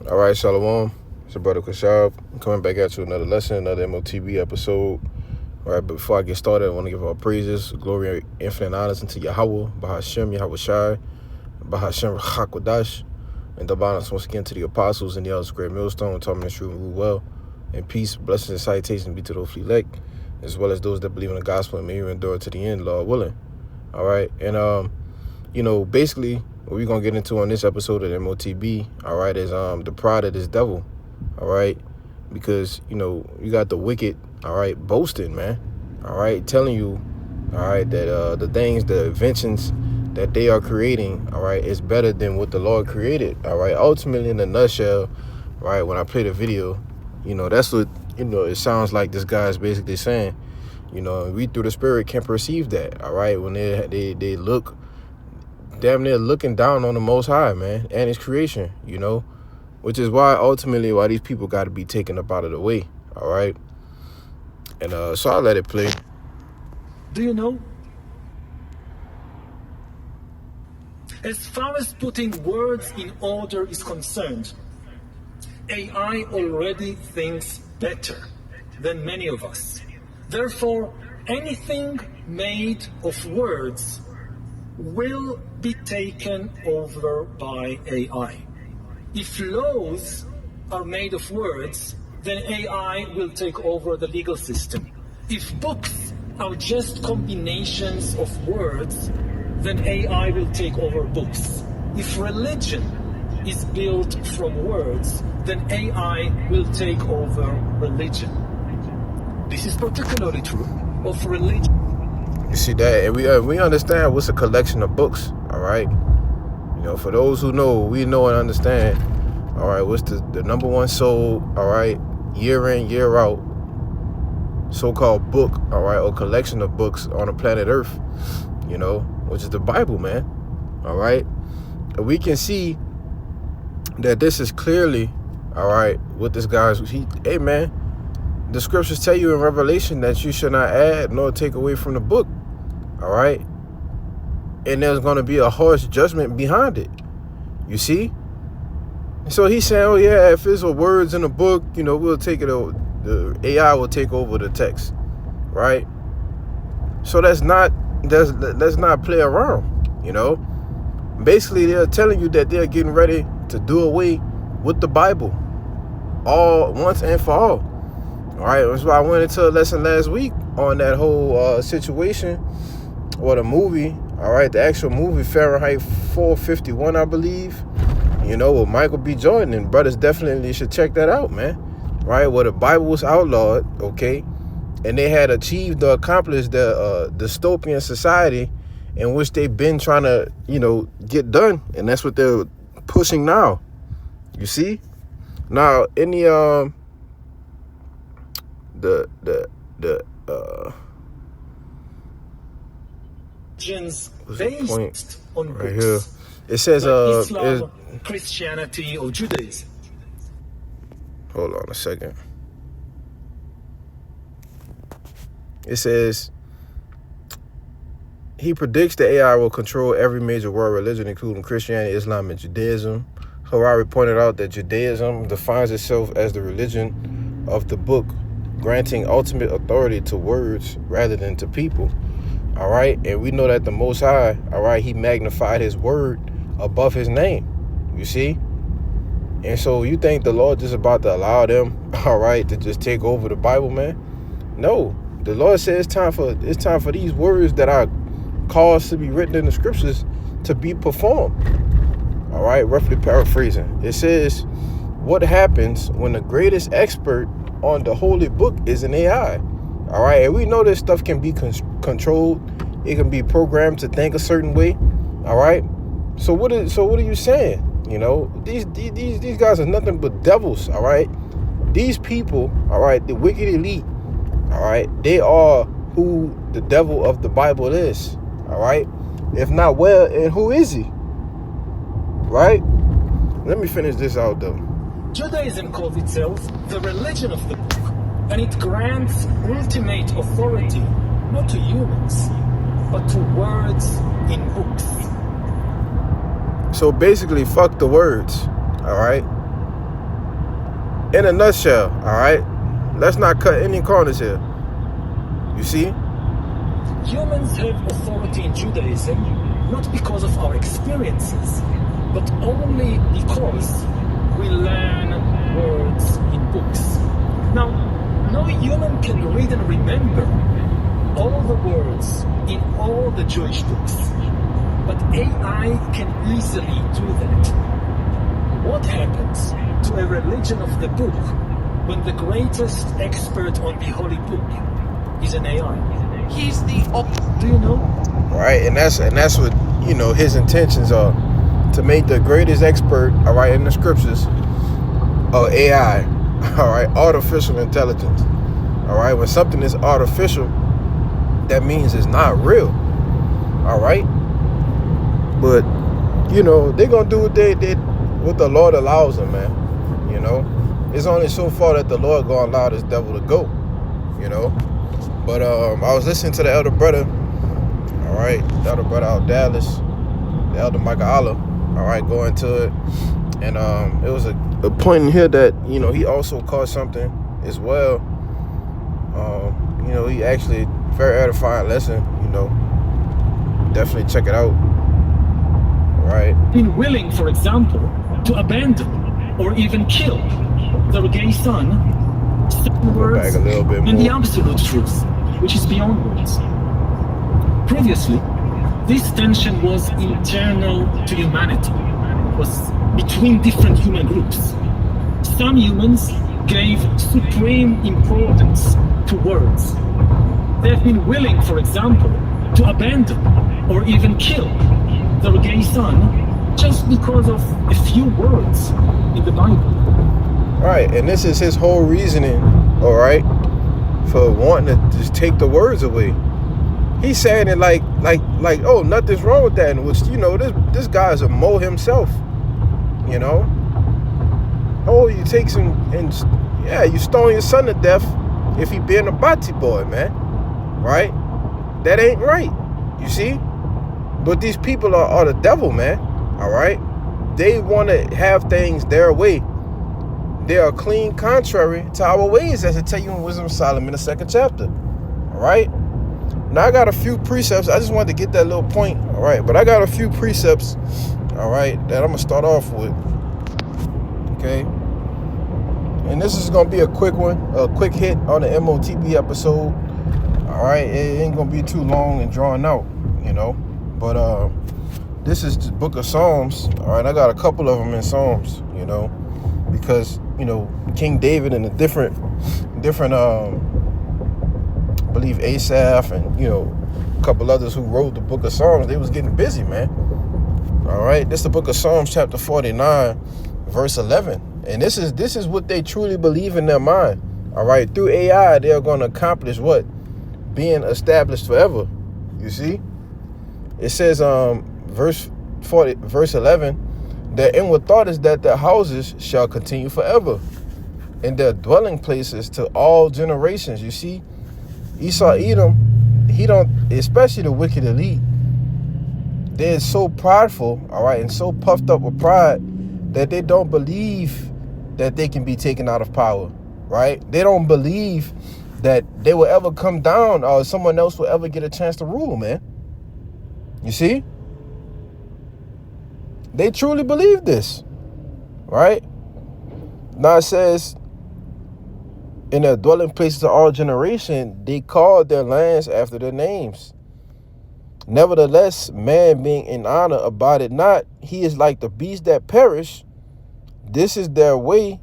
All right, Shalom. It's your brother Kashab. I'm coming back at you another lesson, another M.O.T.B episode. All right, but before I get started, I want to give all praises, glory, infinite honors unto Yahweh, Bahashem, Yahweh Shai, Bahashem, Hakwadash, and double honors once again to the apostles and the elders, great millstone, taught me the truth and rule well. And peace, blessings, and salutations be to those who elect, as well as those that believe in the gospel and may endure to the end, Lord willing. All right, and basically, what we're going to get into on this episode of M.O.T.B, all right, is the pride of this devil, all right? Because, you got the wicked, all right, boasting, man, all right, telling you, all right, that the things, the inventions that they are creating, all right, is better than what the Lord created, all right? Ultimately, in a nutshell, right, when I play the video, that's what, it sounds like this guy is basically saying. We through the spirit can perceive that, all right, when they look damn near looking down on the Most High, man, and his creation, which is why ultimately why these people got to be taken up out of the way, all right? And so I'll let it play. Do you know? As far as putting words in order is concerned, AI already thinks better than many of us. Therefore, anything made of words will be taken over by AI. If laws are made of words, then AI will take over the legal system. If books are just combinations of words, then AI will take over books. If religion is built from words, then AI will take over religion. This is particularly true of religion. You see that, and we understand what's a collection of books, all right? For those who know, we know and understand, all right, what's the number one sold, all right, year in, year out, so-called book, all right, or collection of books on the planet Earth, which is the Bible, man, all right? And we can see that this is clearly, all right, what this guy's, hey, man, the scriptures tell you in Revelation that you should not add nor take away from the book, all right? And there's going to be a harsh judgment behind it, you see? So he's saying, oh, yeah, if there's words in the book, we'll take it over. The AI will take over the text, right? So let's not play around, Basically, they're telling you that they're getting ready to do away with the Bible all once and for all. All right, that's why I went into a lesson last week on that whole situation, or the movie, all right, the actual movie, Fahrenheit 451, I believe, with Michael B. Jordan, and brothers definitely should check that out, man, right, where the Bible was outlawed, okay, and they had achieved or accomplished the dystopian society in which they've been trying to, get done, and that's what they're pushing now, you see? Now, in the based on right books, here, it says like Islam, Christianity, or Judaism. Hold on a second. It says he predicts the AI will control every major world religion, including Christianity, Islam, and Judaism. Harari pointed out that Judaism defines itself as the religion of the book, granting ultimate authority to words rather than to people. All right, and we know that the Most High, all right, he magnified his word above his name, you see? And so you think the Lord just about to allow them, all right, to just take over the Bible, man? No, the Lord says it's time for these words that are caused to be written in the scriptures to be performed. All right, roughly paraphrasing. It says, what happens when the greatest expert on the holy book is an AI? All right, and we know this stuff can be controlled. It can be programmed to think a certain way. All right. So what are you saying? These guys are nothing but devils. All right. These people, all right, the wicked elite, all right, they are who the devil of the Bible is. All right. If not, well, and who is he? Right. Let me finish this out though. Judaism calls itself the religion of the book, and it grants ultimate authority not to humans, but to words in books. So basically, fuck the words, all right? in a nutshell, all right? Let's not cut any corners here. You see? Humans have authority in Judaism not because of our experiences, but only because we learn words in books. Now, no human can read and remember all the words in all the Jewish books, but AI can easily do that. What happens to a religion of the book when the greatest expert on the holy book is an AI? He's the Do you know? Right, and that's what, you know, his intentions are, to make the greatest expert, all right, in the scriptures, of AI, all right, artificial intelligence, all right. When something is artificial, that means it's not real, all right. But you know, they're gonna do what they did, what the Lord allows them, man. You know, it's only so far that the Lord gonna allow this devil to go, you know. But I was listening to the elder brother, all right, the elder brother out of Dallas, the elder Michael Allah, all right, go into it, and it was a point in here that, you know, he also caught something as well. You know, he actually very edifying lesson, you know. Definitely check it out. All right. Been willing, for example, to abandon or even kill their gay son, certain words, back a little bit and the more. absolute truth, which is beyond words. Previously, this tension was internal to humanity, was between different human groups. Some humans gave supreme importance to words. They have been willing, for example, to abandon or even kill their gay son just because of a few words in the Bible. All right, and this is his whole reasoning, all right, for wanting to just take the words away. He's saying it like, oh, nothing's wrong with that, which, you know, this guy is a Mo himself, you know. Oh, you take some, and yeah, you stone your son to death if he being a Bati boy, man, right? That ain't right, you see? But these people are the devil, man, all right? They want to have things their way. They are clean contrary to our ways, as I tell you in Wisdom of Solomon, the 2nd chapter, all right? Now, I got a few precepts. I just wanted to get that little point, all right? But I got a few precepts, all right, that I'm going to start off with, okay? And this is going to be a quick one, a quick hit on the M.O.T.B episode, all right? It ain't going to be too long and drawn out, you know? But this is the book of Psalms, all right? I got a couple of them in Psalms, you know, because, you know, King David and the different I believe Asaph and, you know, a couple others who wrote the book of Psalms, they was getting busy, man. All right, this is the book of Psalms, chapter 49, verse 11. And this is what they truly believe in their mind. All right, through AI, they're going to accomplish what? Being established forever. You see? It says, verse 11, their inward thought is that their houses shall continue forever, and their dwelling places to all generations. You see? Esau, Edom, he don't, especially the wicked elite, they're so prideful, all right, and so puffed up with pride that they don't believe that they can be taken out of power, right? They don't believe that they will ever come down or someone else will ever get a chance to rule, man. You see? They truly believe this, right? Now it says, in their dwelling places of all generation, they called their lands after their names. Nevertheless, man being in honor abideth not. He is like the beasts that perish. This is their way,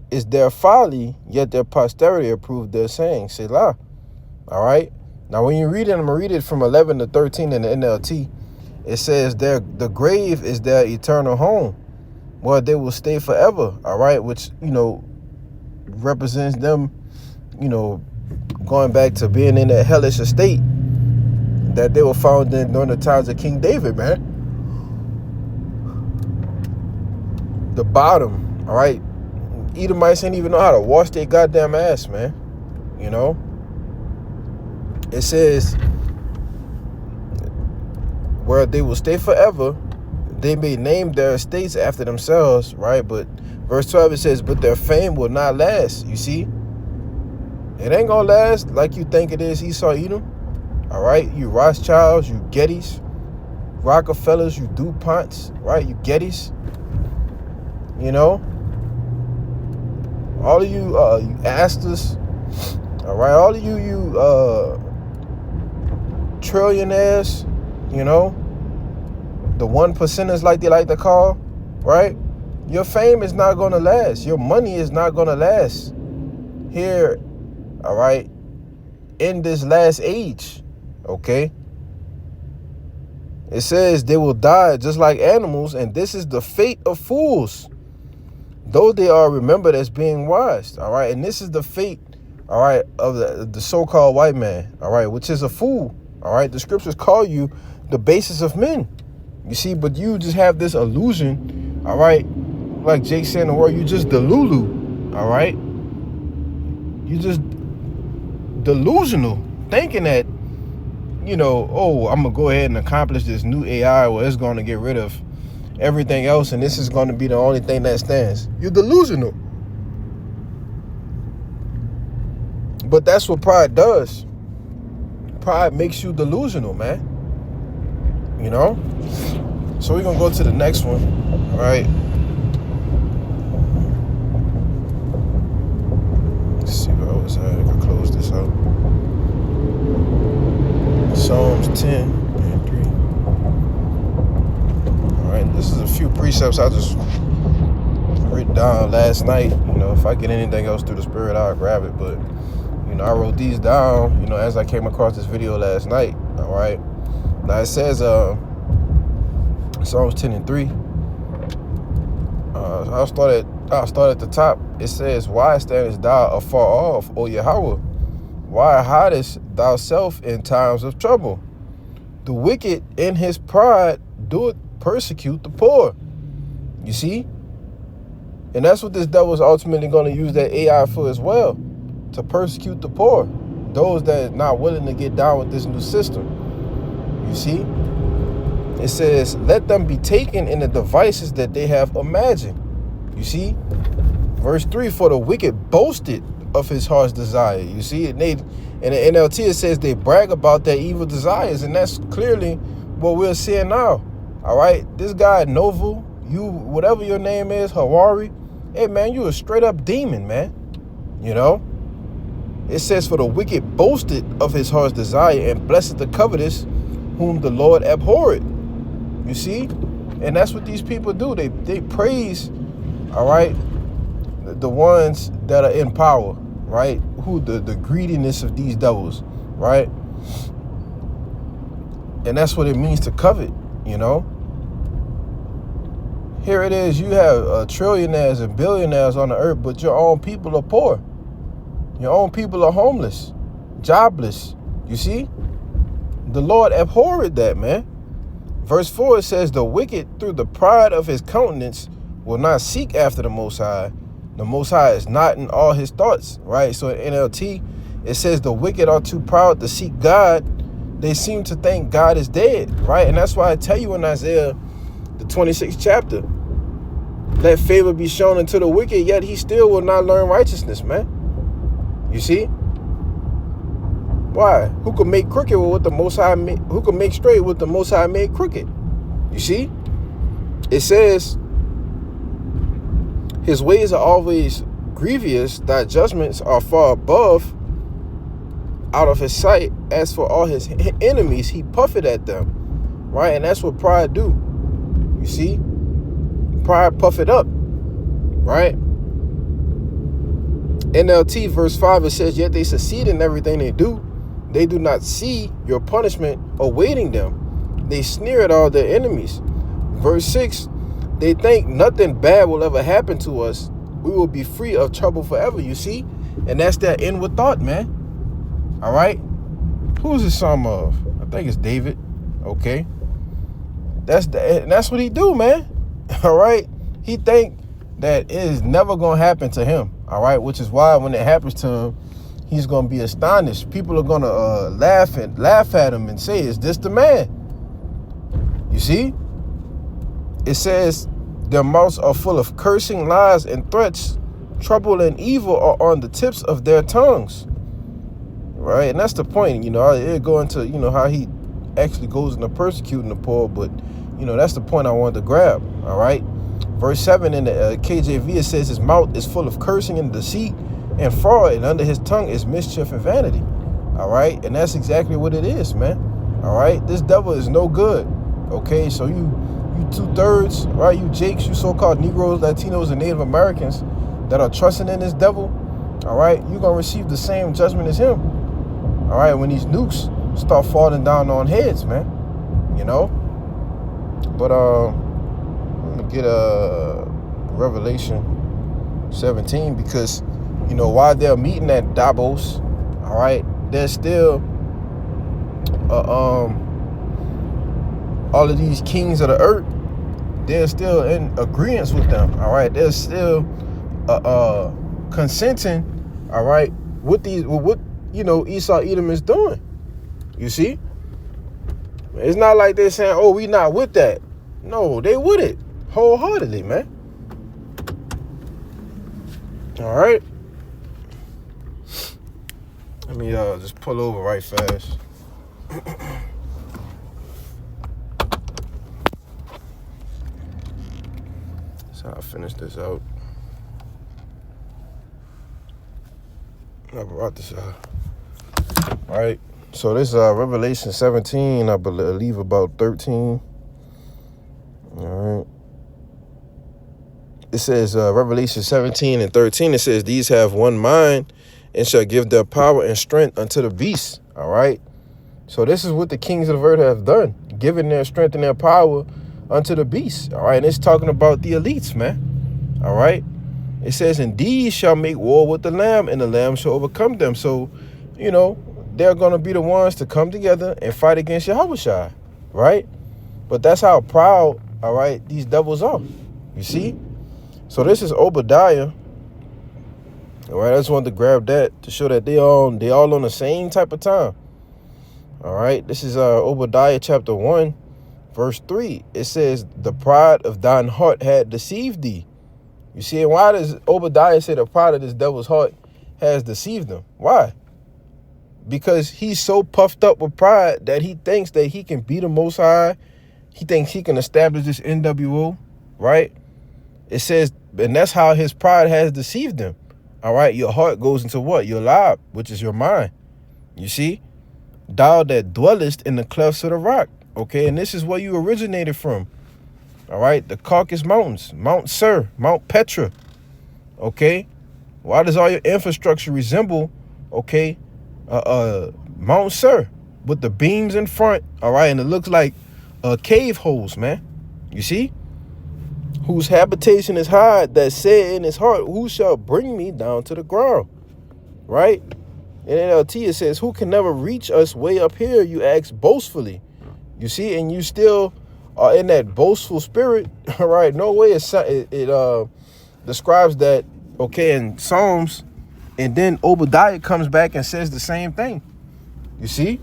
is their folly, yet their posterity approve their saying. Selah. All right. Now, when you read it, I'm going to read it from 11 to 13 in the NLT. It says the grave is their eternal home, where they will stay forever. All right. Which, you know, represents them, you know, going back to being in that hellish estate that they were found in during the times of King David, man. The bottom, all right? Edomites ain't even know how to wash their goddamn ass, man. You know? It says, where they will stay forever, they may name their estates after themselves, right? But verse 12, it says, but their fame will not last. You see, it ain't gonna last like you think it is, Esau, Edom. All right, you Rothschilds, you Gettys, Rockefellers, you DuPonts, right? You Gettys, you know, all of you, you Astors, all right, all of you, trillionaires, you know, the 1%ers, like they like to call, right? Your fame is not gonna last. Your money is not gonna last here, all right, in this last age, okay? It says they will die just like animals, and this is the fate of fools, though they are remembered as being wise, all right? And this is the fate, all right, of the so-called white man, all right, which is a fool, all right? The scriptures call you the basis of men, you see, but you just have this illusion, all right? Like Jake said in the word, you just delulu, all right? You just delusional, thinking that, you know, oh, I'm gonna go ahead and accomplish this new AI where it's gonna get rid of everything else and this is gonna be the only thing that stands. You're delusional. But that's what pride does. Pride makes you delusional, man. You know? So we're gonna go to the next one, all right? Let's see where I was at. I can close this out. Psalms 10 and 3. All right, this is a few precepts I just wrote down last night. You know, if I get anything else through the Spirit, I'll grab it. But, you know, I wrote these down, you know, as I came across this video last night. All right. Now it says, Psalms 10 and 3. I'll start at the top. It says, why standest thou afar off, O Yahweh? Why hidest thou self in times of trouble? The wicked in his pride doeth persecute the poor. You see? And that's what this devil is ultimately going to use that AI for as well. To persecute the poor. Those that are not willing to get down with this new system. You see? It says, let them be taken in the devices that they have imagined. You see? Verse 3, for the wicked boasted of his heart's desire. You see, in the NLT it says they brag about their evil desires, and that's clearly what we're seeing now. All right, this guy Novu, you whatever your name is, Hawari, hey man, you a straight up demon, man. You know, it says for the wicked boasted of his heart's desire, and blessed the covetous, whom the Lord abhorred. You see, and that's what these people do. They praise, all right, the ones that are in power, right? Who the greediness of these devils, right? And that's what it means to covet, you know? Here it is, you have trillionaires and billionaires on the earth, but your own people are poor. Your own people are homeless, jobless, you see? The Lord abhorred that, man. Verse 4, it says, the wicked through the pride of his countenance will not seek after the Most High. The Most High is not in all his thoughts, right? So in NLT, it says the wicked are too proud to seek God. They seem to think God is dead, right? And that's why I tell you in Isaiah, the 26th chapter, let favor be shown unto the wicked, yet he still will not learn righteousness, man. You see? Why? Who could make crooked with what the Most High made? Who could make straight what the Most High made crooked? You see? It says, his ways are always grievous, thy judgments are far above out of his sight. As for all his enemies, he puffeth at them. Right? And that's what pride do. You see? Pride puff it up. Right? NLT verse 5, it says, yet they succeed in everything they do. They do not see your punishment awaiting them. They sneer at all their enemies. Verse 6, they think nothing bad will ever happen to us. We will be free of trouble forever, you see? And that's that inward thought, man. All right? Who is this psalm of? I think it's David. Okay. That's what he do, man. All right? He think that it is never going to happen to him. All right? Which is why when it happens to him, he's going to be astonished. People are going to laugh at him and say, is this the man? You see? It says, their mouths are full of cursing, lies, and threats. Trouble and evil are on the tips of their tongues. Right? And that's the point. It go into, how he actually goes into persecuting the poor. But, that's the point I wanted to grab. All right? Verse 7 in the KJV, it says, his mouth is full of cursing and deceit and fraud, and under his tongue is mischief and vanity. All right? And that's exactly what it is, man. All right? This devil is no good. Okay? So you 2/3, right? You Jakes, you so-called Negroes, Latinos, and Native Americans that are trusting in this devil, all right? You're going to receive the same judgment as him, all right? When these nukes start falling down on heads, man, But I'm going to get Revelation 17 because, while they're meeting at Davos, all right, there's still all of these kings of the earth, they're still in agreement with them, all right? They're still consenting, all right, with what Esau Edom is doing. You see, it's not like they're saying, "Oh, we not with that." No, they with it wholeheartedly, man. All right, let me just pull over right fast. So I'll finish this out. I brought this out. All right. So this Revelation 17, I believe about 13. All right. It says Revelation 17 and 13. It says, these have one mind and shall give their power and strength unto the beast. All right. So this is what the kings of the earth have done, giving their strength and their power unto the beast. All right. And it's talking about the elites, man. All right. It says, and these shall make war with the Lamb, and the Lamb shall overcome them. So, they're going to be the ones to come together and fight against Yahushua, right? But that's how proud, all right, these devils are. You see? So this is Obadiah. All right, I just wanted to grab that to show that they all on the same type of time. All right, this is Obadiah chapter 1, verse 3. It says, the pride of thine heart had deceived thee. You see, and why does Obadiah say the pride of this devil's heart has deceived him? Why? Because he's so puffed up with pride that he thinks that he can be the Most High. He thinks he can establish this NWO, right? It says, and that's how his pride has deceived him. All right, your heart goes into what? Your lob, which is your mind. You see? Thou that dwellest in the clefts of the rock. Okay, and this is where you originated from. All right, the Caucasus Mountains, Mount Sur, Mount Petra. Okay, why does all your infrastructure resemble, okay, Mount Sur with the beams in front? All right, and it looks like cave holes, man. You see? Whose habitation is high, that said in his heart, who shall bring me down to the ground? Right? In NLT it says, who can never reach us way up here? You ask boastfully. You see, and you still are in that boastful spirit. All right, no way it describes that, okay, in Psalms, and then Obadiah comes back and says the same thing. You see,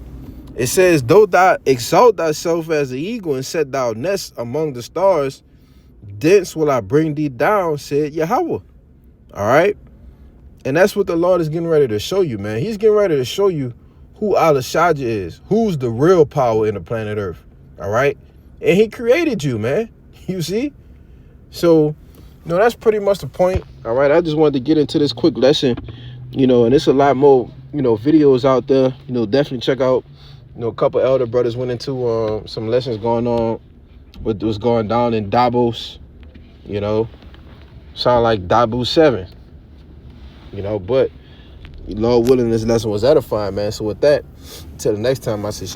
it says, though thou exalt thyself as an eagle and set thou nest among the stars, thence will I bring thee down, said Yahweh. All right, and that's what the Lord is getting ready to show you, man. He's getting ready to show you who Al-Shaja is, who's the real power in the planet Earth. All right, and he created you, man. You see? So, that's pretty much the point. All right, I just wanted to get into this quick lesson, and it's a lot more, videos out there. Definitely check out, a couple elder brothers went into some lessons going on, what was going down in Davos, sound like Davos 7, but Lord willing, this lesson was edifying, man. So with that, until the next time I see y'all.